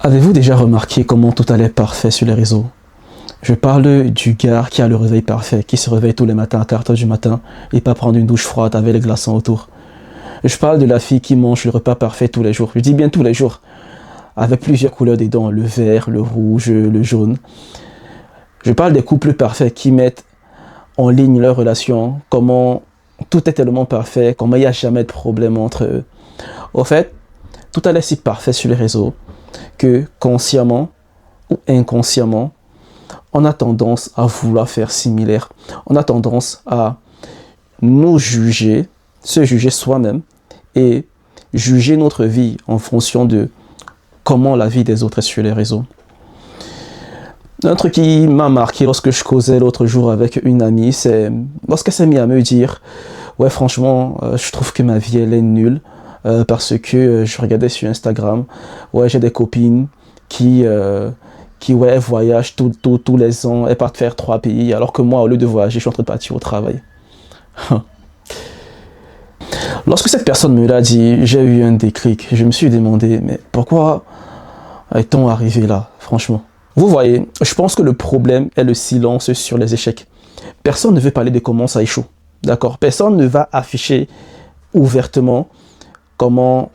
Avez-vous déjà remarqué comment tout allait parfait sur les réseaux? Je parle du gars qui a le réveil parfait, qui se réveille tous les matins à 4 heures du matin et pas prendre une douche froide avec les glaçons autour. Je parle de la fille qui mange le repas parfait tous les jours. Je dis bien tous les jours, avec plusieurs couleurs des dents, le vert, le rouge, le jaune. Je parle des couples parfaits qui mettent en ligne leur relation, comment tout est tellement parfait, comment il n'y a jamais de problème entre eux. Au fait, tout allait si parfait sur les réseaux que consciemment ou inconsciemment, on a tendance à vouloir faire similaire. On a tendance à nous juger, se juger soi-même et juger notre vie en fonction de comment la vie des autres est sur les réseaux. Un truc qui m'a marqué lorsque je causais l'autre jour avec une amie, c'est lorsqu'elle s'est mise à me dire « Ouais, franchement, je trouve que ma vie, elle est nulle parce que je regardais sur Instagram, ouais, j'ai des copines qui ouais, voyagent tous les ans, elles partent faire 3 pays, alors que moi, au lieu de voyager, je suis en train de partir au travail. » Lorsque cette personne me l'a dit, j'ai eu un déclic. Je me suis demandé, mais pourquoi est-on arrivé là, franchement? Vous voyez, je pense que le problème est le silence sur les échecs. Personne ne veut parler de comment ça échoue, d'accord? Personne ne va afficher ouvertement comment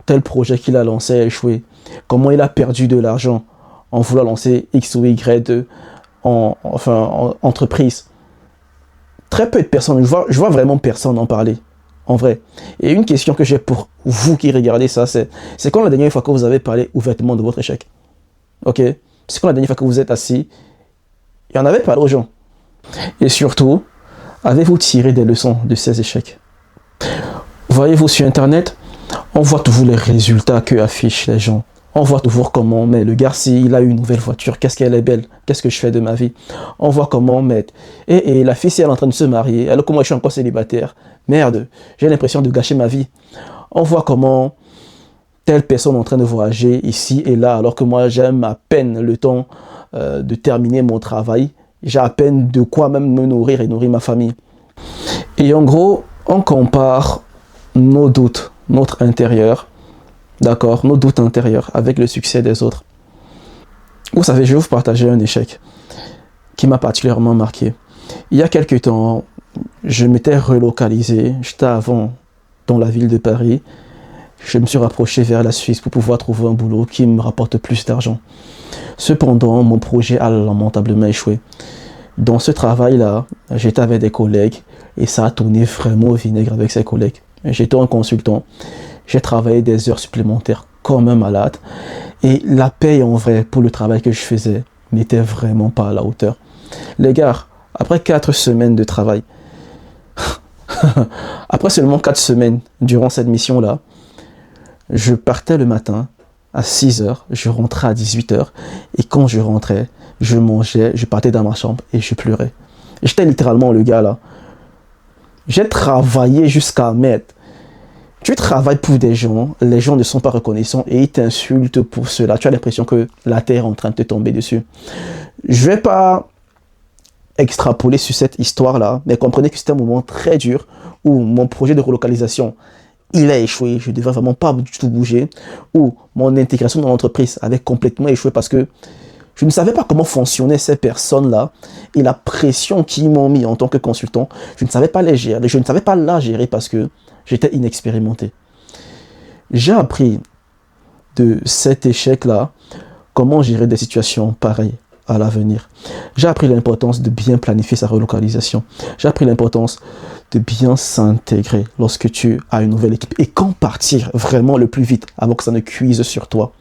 tel projet qu'il a lancé a échoué, comment il a perdu de l'argent en voulant lancer X ou Y entreprise. Très peu de personnes, je vois vraiment personne en parler, en vrai. Et une question que j'ai pour vous qui regardez ça, c'est quand la dernière fois que vous avez parlé ouvertement de votre échec? Ok? C'est quand la dernière fois que vous êtes assis, et en avez parlé aux gens. Et surtout, avez-vous tiré des leçons de ces échecs? Voyez-vous sur Internet, on voit toujours les résultats que affichent les gens. On voit toujours comment, mais le garçon, il a eu une nouvelle voiture, qu'est-ce qu'elle est belle, qu'est-ce que je fais de ma vie. On voit comment, mais et la fille, si elle est en train de se marier, alors que moi je suis encore célibataire, merde, j'ai l'impression de gâcher ma vie. On voit comment telle personne est en train de voyager ici et là, alors que moi j'aime à peine le temps de terminer mon travail, j'ai à peine de quoi même me nourrir et nourrir ma famille. Et en gros, on compare nos doutes, notre intérieur, d'accord, nos doutes intérieurs avec le succès des autres. Vous savez, je vais vous partager un échec qui m'a particulièrement marqué. Il y a quelques temps, je m'étais relocalisé, j'étais avant dans la ville de Paris. Je me suis rapproché vers la Suisse pour pouvoir trouver un boulot qui me rapporte plus d'argent. Cependant, mon projet a lamentablement échoué. Dans ce travail-là, j'étais avec des collègues et ça a tourné vraiment au vinaigre avec ces collègues. J'étais un consultant, j'ai travaillé des heures supplémentaires comme un malade et la paye en vrai pour le travail que je faisais n'était vraiment pas à la hauteur. Les gars, après 4 semaines de travail, après seulement 4 semaines durant cette mission-là, je partais le matin à 6 heures, je rentrais à 18 heures et quand je rentrais, je mangeais, je partais dans ma chambre et je pleurais. J'étais littéralement le gars là. J'ai travaillé jusqu'à mettre. Tu travailles pour des gens, les gens ne sont pas reconnaissants et ils t'insultent pour cela. Tu as l'impression que la terre est en train de te tomber dessus. Je ne vais pas extrapoler sur cette histoire-là, mais comprenez que c'était un moment très dur où mon projet de relocalisation il a échoué, je ne devais vraiment pas du tout bouger, ou mon intégration dans l'entreprise avait complètement échoué parce que je ne savais pas comment fonctionnaient ces personnes-là et la pression qu'ils m'ont mis en tant que consultant, je ne savais pas les gérer, je ne savais pas la gérer parce que j'étais inexpérimenté. J'ai appris de cet échec-là comment gérer des situations pareilles à l'avenir. J'ai appris l'importance de bien planifier sa relocalisation. J'ai appris l'importance de bien s'intégrer lorsque tu as une nouvelle équipe et quand partir vraiment le plus vite avant que ça ne cuise sur toi.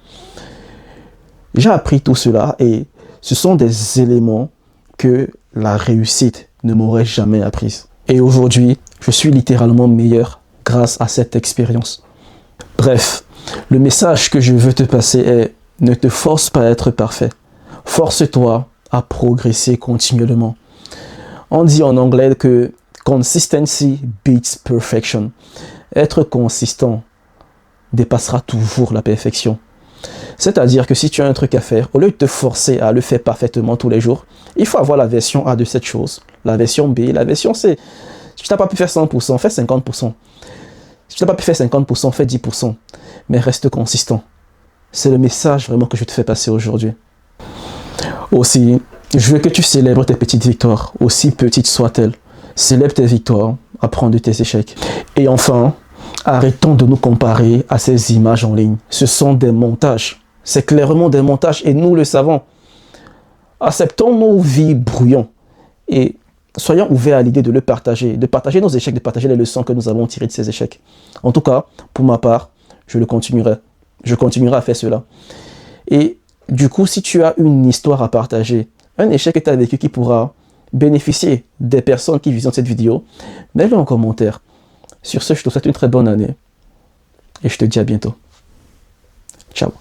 J'ai appris tout cela et ce sont des éléments que la réussite ne m'aurait jamais appris. Et aujourd'hui, je suis littéralement meilleur grâce à cette expérience. Bref, le message que je veux te passer est ne te force pas à être parfait. Force-toi à progresser continuellement. On dit en anglais que consistency beats perfection. Être consistant dépassera toujours la perfection. C'est-à-dire que si tu as un truc à faire, au lieu de te forcer à le faire parfaitement tous les jours, il faut avoir la version A de cette chose, la version B, la version C. Si tu n'as pas pu faire 100%, fais 50%. Si tu n'as pas pu faire 50%, fais 10%. Mais reste consistant. C'est le message vraiment que je te fais passer aujourd'hui. Aussi, je veux que tu célèbres tes petites victoires, aussi petites soient-elles. Célèbre tes victoires, apprends de tes échecs. Et enfin, arrêtons de nous comparer à ces images en ligne. Ce sont des montages. C'est clairement des montages et nous le savons. Acceptons nos vies brouillons et soyons ouverts à l'idée de partager nos échecs, de partager les leçons que nous avons tirées de ces échecs. En tout cas, pour ma part, je le continuerai. Je continuerai à faire cela. Et du coup, si tu as une histoire à partager, un échec que tu as vécu qui pourra bénéficier des personnes qui visionnent cette vidéo, mets-le en commentaire. Sur ce, je te souhaite une très bonne année et je te dis à bientôt. Ciao.